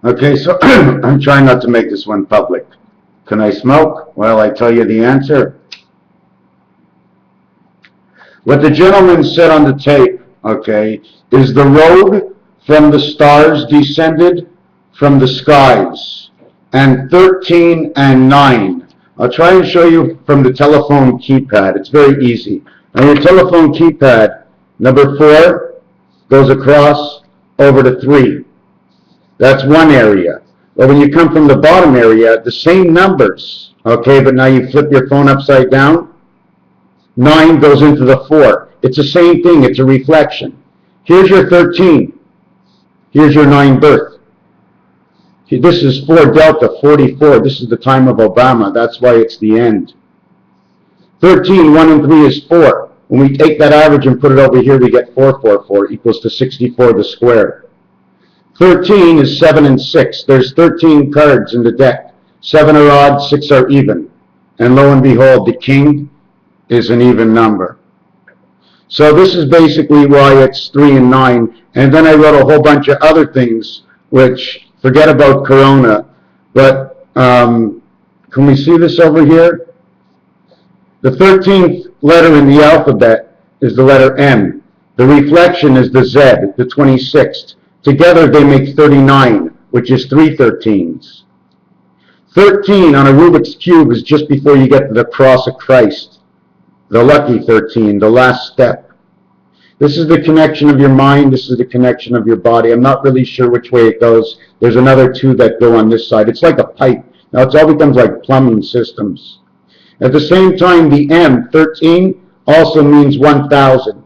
Okay, so I'm trying not to make this one public. Can I smoke? Well, I tell you the answer. What the gentleman said on the tape, okay, is the road from the stars descended from the skies, and 13 and 9. I'll try and show you from the telephone keypad. It's very easy. On your telephone keypad, number 4 goes across over to 3. That's one area. But when you come from the bottom area, the same numbers, okay, but now you flip your phone upside down, 9 goes into the 4. It's the same thing. It's a reflection. Here's your 13. Here's your 9 birth. This is 4 Delta, 44. This is the time of Obama. That's why it's the end. 13, 1 and 3 is 4. When we take that average and put it over here, we get 444 equals to 64 the square. 13 is 7 and 6. There's 13 cards in the deck. 7 are odd, 6 are even. And lo and behold, the king is an even number. So this is basically why it's 3 and 9. And then I wrote a whole bunch of other things, which, forget about Corona, but can we see this over here? The 13th letter in the alphabet is the letter M. The reflection is the Z, the 26th. Together they make 39, which is 3 13s. 13 on a Rubik's Cube is just before you get to the cross of Christ. The lucky 13, the last step. This is the connection of your mind. This is the connection of your body. I'm not really sure which way it goes. There's another 2 that go on this side. It's like a pipe. Now it all becomes like plumbing systems. At the same time, the M, 13, also means 1,000.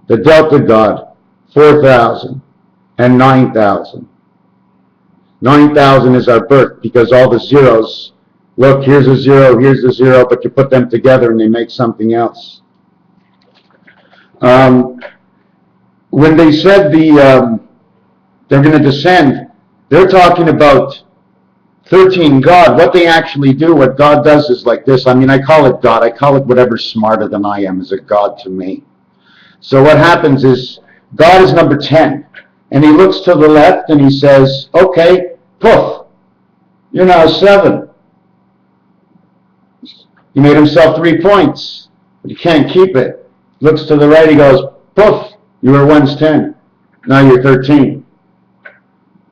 The Delta God, 4,000 and 9,000. 9,000 is our birth because all the zeros, look, here's a 0, here's a 0, but you put them together and they make something else. When they said they're going to descend, they're talking about 13 God. What they actually do, what God does is like this. I mean, I call it God. I call it whatever's smarter than I am is a God to me. So what happens is God is number 10. And he looks to the left and he says, okay, poof, you're now 7. He made himself 3 points, but he can't keep it. Looks to the right, he goes, poof, you were once 10. Now you're 13.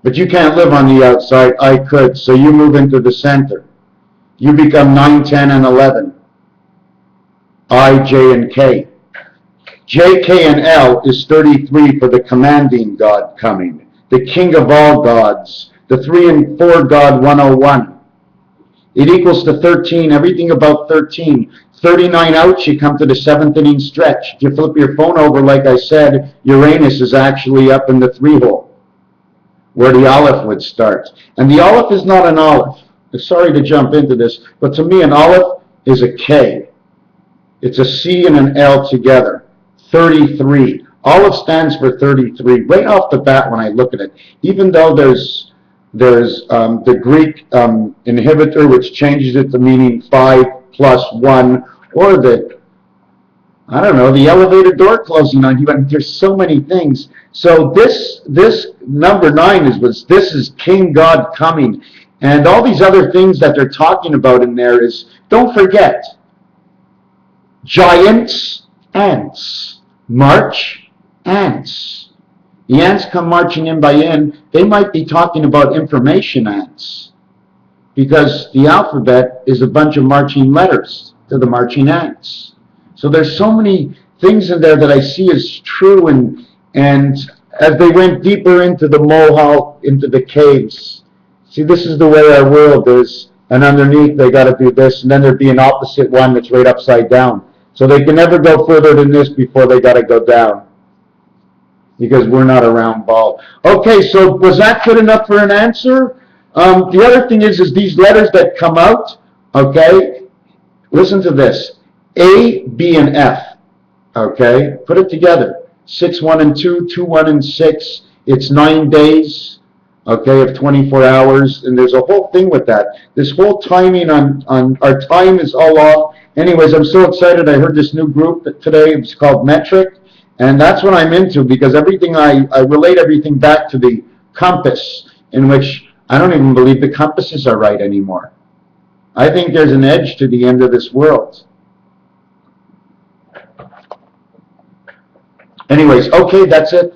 But you can't live on the outside. I could, so you move into the center. You become 9, 10, and 11. I, J, and K. J, K, and L is 33 for the commanding God coming. The king of all gods. The 3 and 4 God 101. It equals to 13, everything about 13. 39 out, you come to the 7th inning stretch. If you flip your phone over, like I said, Uranus is actually up in the 3 hole, where the Aleph would start. And the Aleph is not an Aleph. I'm sorry to jump into this, but to me an Aleph is a K. It's a C and an L together. 33. Aleph stands for 33. Right off the bat when I look at it, even though there's the Greek inhibitor, which changes it to meaning 5 plus 1, or the, I don't know, the elevator door closing on you. I mean, there's so many things. So this number 9 this is King God coming. And all these other things that they're talking about in there is, don't forget, giants, ants, march, ants. The ants come marching in by in. They might be talking about information ants, because the alphabet is a bunch of marching letters to the marching ants. So there's so many things in there that I see as true, and as they went deeper into the mohawk, into the caves, see, this is the way our world is, and underneath they got to do this, and then there'd be an opposite one that's right upside down. So they can never go further than this before they got to go down, because we're not a round ball. Okay, so was that good enough for an answer? The other thing is these letters that come out, okay, listen to this, A, B, and F, okay, put it together, 6, 1, and 2, 2, 1, and 6, it's 9 days, okay, of 24 hours, and there's a whole thing with that. This whole timing on our time is all off. Anyways, I'm so excited. I heard this new group today. It's called Metric, and that's what I'm into, because everything I relate everything back to the compass. in which I don't even believe the compasses are right anymore. I think there's an edge to the end of this world. Anyways, okay, that's it.